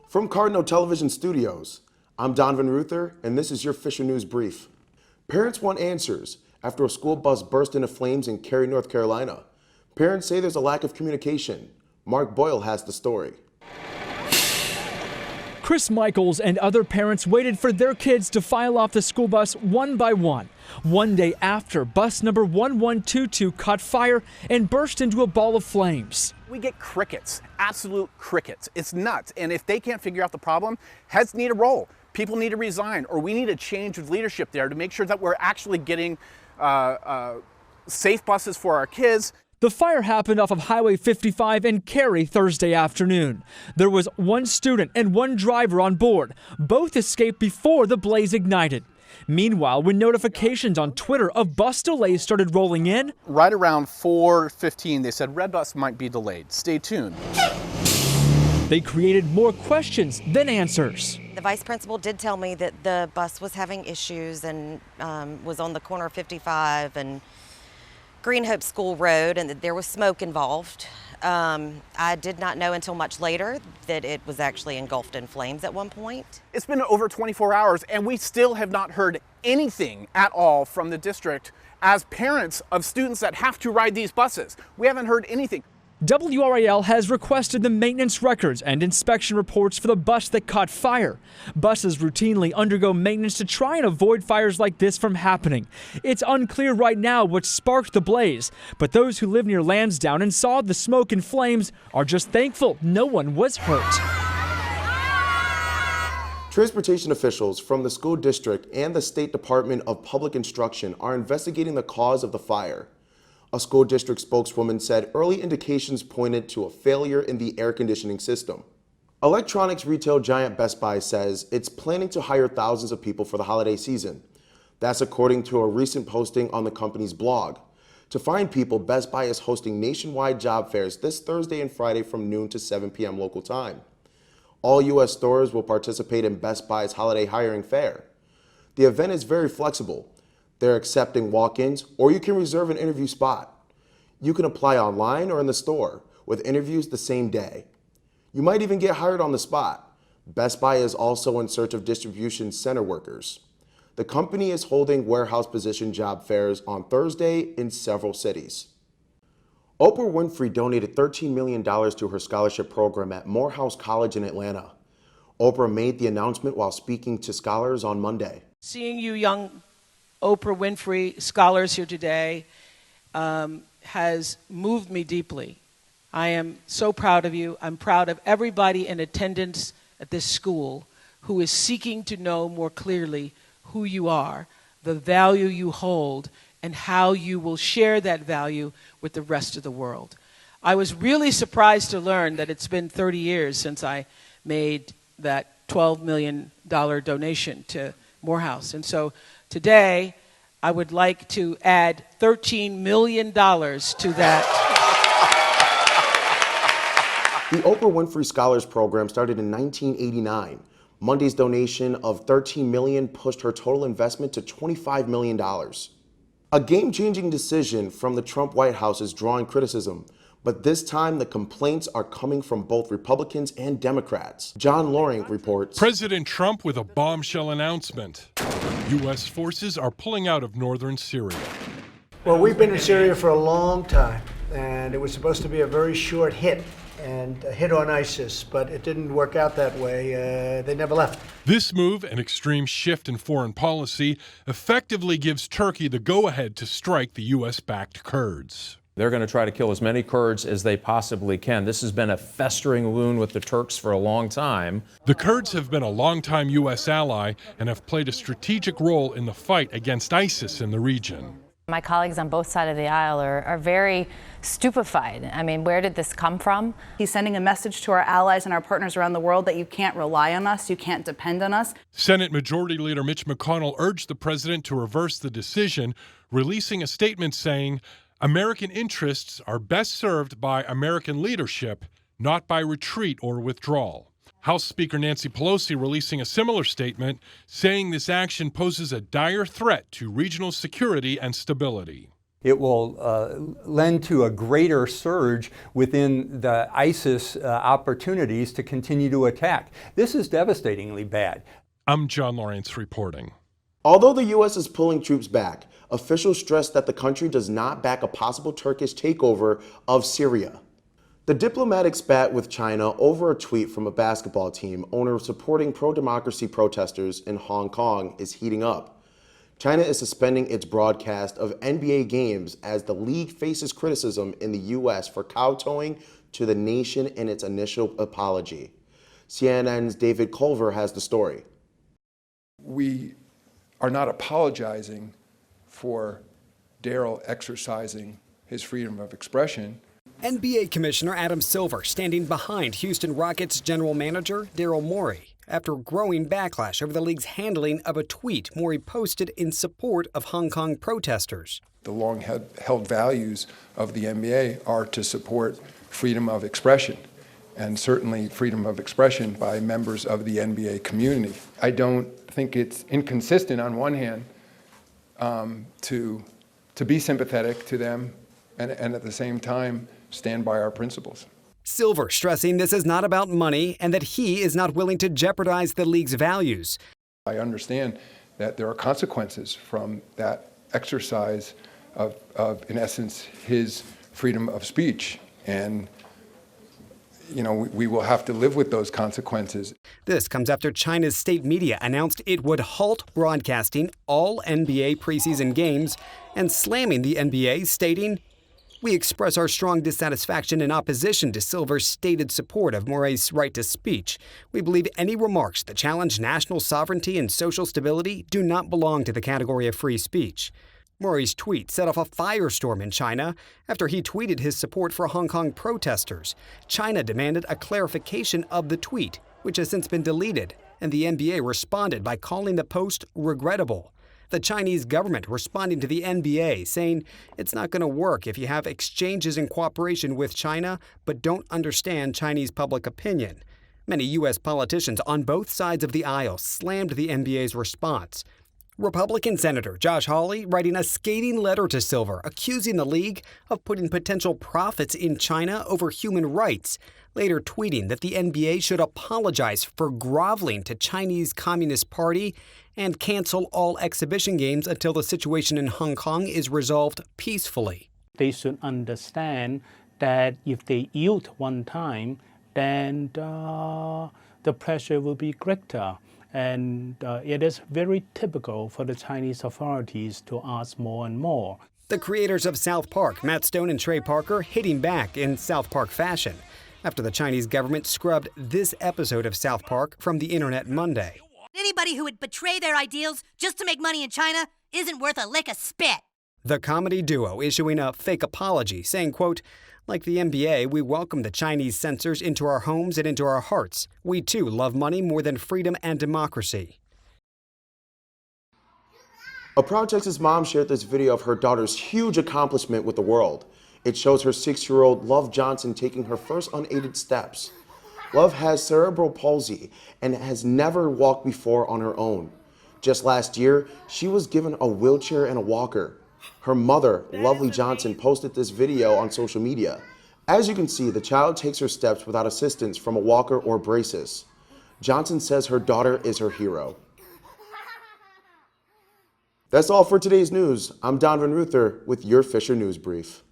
From Cardinal Television Studios, I'm Donovan Ruther, and this is your Fisher News Brief. Parents want answers after a school bus burst into flames in Cary, North Carolina. Parents say there's a lack of communication. Mark Boyle has the story. Chris Michaels and other parents waited for their kids to file off the school bus one by one. One day after, bus number 1122 caught fire and burst into a ball of flames. We get crickets, absolute crickets. It's nuts. And if they can't figure out the problem, heads need a roll. People need to resign, or we need a change of leadership there to make sure that we're actually getting safe buses for our kids. The fire happened off of Highway 55 in Cary Thursday afternoon. There was one student and one driver on board. Both escaped before the blaze ignited. Meanwhile, when notifications on Twitter of bus delays started rolling in, right around 4:15, they said red bus might be delayed. Stay tuned. They created more questions than answers. The vice principal did tell me that the bus was having issues and was on the corner of 55 and Green Hope School Road, and that there was smoke involved. I did not know until much later that it was actually engulfed in flames at one point. It's been over 24 hours, and we still have not heard anything at all from the district as parents of students that have to ride these buses. We haven't heard anything. WRAL has requested the maintenance records and inspection reports for the bus that caught fire. Buses routinely undergo maintenance to try and avoid fires like this from happening. It's unclear right now what sparked the blaze, but those who live near Lansdowne and saw the smoke and flames are just thankful no one was hurt. Transportation officials from the school district and the State Department of Public Instruction are investigating the cause of the fire. A school district spokeswoman said early indications pointed to a failure in the air conditioning system. Electronics retail giant Best Buy says it's planning to hire thousands of people for the holiday season. That's according to a recent posting on the company's blog. To find people, Best Buy is hosting nationwide job fairs this Thursday and Friday from noon to 7 p.m. local time. All U.S. stores will participate in Best Buy's holiday hiring fair. The event is very flexible. They're accepting walk-ins, or you can reserve an interview spot. You can apply online or in the store, with interviews the same day. You might even get hired on the spot. Best Buy is also in search of distribution center workers. The company is holding warehouse position job fairs on Thursday in several cities. Oprah Winfrey donated $13 million to her scholarship program at Morehouse College in Atlanta. Oprah made the announcement while speaking to scholars on Monday. Seeing you young Oprah Winfrey scholars here today has moved me deeply. I am so proud of you. I'm proud of everybody in attendance at this school who is seeking to know more clearly who you are, the value you hold, and how you will share that value with the rest of the world. I was really surprised to learn that it's been 30 years since I made that $12 million donation to Morehouse. And so today, I would like to add $13 million to that. The Oprah Winfrey Scholars Program started in 1989. Monday's donation of $13 million pushed her total investment to $25 million. A game-changing decision from the Trump White House is drawing criticism, but this time the complaints are coming from both Republicans and Democrats. John Loring reports. President Trump with a bombshell announcement. U.S. forces are pulling out of northern Syria. Well, we've been in Syria for a long time, and it was supposed to be a very short hit, and a hit on ISIS, but it didn't work out that way. They never left. This move, an extreme shift in foreign policy, effectively gives Turkey the go-ahead to strike the U.S.-backed Kurds. They're going to try to kill as many Kurds as they possibly can. This has been a festering wound with the Turks for a long time. The Kurds have been a longtime U.S. ally and have played a strategic role in the fight against ISIS in the region. My colleagues on both sides of the aisle are very stupefied. I mean, where did this come from? He's sending a message to our allies and our partners around the world that you can't rely on us, you can't depend on us. Senate Majority Leader Mitch McConnell urged the president to reverse the decision, releasing a statement saying, American interests are best served by American leadership, not by retreat or withdrawal. House Speaker Nancy Pelosi releasing a similar statement, saying this action poses a dire threat to regional security and stability. It will lend to a greater surge within the ISIS opportunities to continue to attack. This is devastatingly bad. I'm John Lawrence reporting. Although the U.S. is pulling troops back, officials stress that the country does not back a possible Turkish takeover of Syria. The diplomatic spat with China over a tweet from a basketball team owner supporting pro-democracy protesters in Hong Kong is heating up. China is suspending its broadcast of NBA games as the league faces criticism in the U.S. for kowtowing to the nation in its initial apology. CNN's David Culver has the story. We are not apologizing for Daryl exercising his freedom of expression. NBA Commissioner Adam Silver standing behind Houston Rockets general manager Daryl Morey after growing backlash over the league's handling of a tweet Morey posted in support of Hong Kong protesters. The long-held values of the NBA are to support freedom of expression, and certainly freedom of expression by members of the NBA community. I don't think it's inconsistent on one hand to be sympathetic to them and at the same time stand by our principles. Silver stressing this is not about money and that he is not willing to jeopardize the league's values. I understand that there are consequences from that exercise of in essence, his freedom of speech. And we will have to live with those consequences. This comes after China's state media announced it would halt broadcasting all NBA preseason games and slamming the NBA, stating, "We express our strong dissatisfaction and opposition to Silver's stated support of Morey's right to speech. We believe any remarks that challenge national sovereignty and social stability do not belong to the category of free speech." Morey's tweet set off a firestorm in China after he tweeted his support for Hong Kong protesters. China demanded a clarification of the tweet, which has since been deleted, and the NBA responded by calling the post regrettable. The Chinese government responding to the NBA, saying it's not going to work if you have exchanges in cooperation with China but don't understand Chinese public opinion. Many U.S. politicians on both sides of the aisle slammed the NBA's response. Republican Senator Josh Hawley writing a scathing letter to Silver, accusing the league of putting potential profits in China over human rights, later tweeting that the NBA should apologize for groveling to Chinese Communist Party and cancel all exhibition games until the situation in Hong Kong is resolved peacefully. They should understand that if they yield one time, then the pressure will be greater. And it is very typical for the Chinese authorities to ask more and more. The creators of South Park, Matt Stone and Trey Parker, hitting back in South Park fashion after the Chinese government scrubbed this episode of South Park from the internet Monday. Anybody who would betray their ideals just to make money in China isn't worth a lick of spit. The comedy duo issuing a fake apology, saying, quote, "Like the NBA, we welcome the Chinese censors into our homes and into our hearts. We, too, love money more than freedom and democracy." A Proud Texas mom shared this video of her daughter's huge accomplishment with the world. It shows her 6-year-old Love Johnson taking her first unaided steps. Love has cerebral palsy and has never walked before on her own. Just last year, she was given a wheelchair and a walker. Her mother, Lovely Johnson, posted this video on social media. As you can see, the child takes her steps without assistance from a walker or braces. Johnson says her daughter is her hero. That's all for today's news. I'm Donovan Ruther with your Fisher News Brief.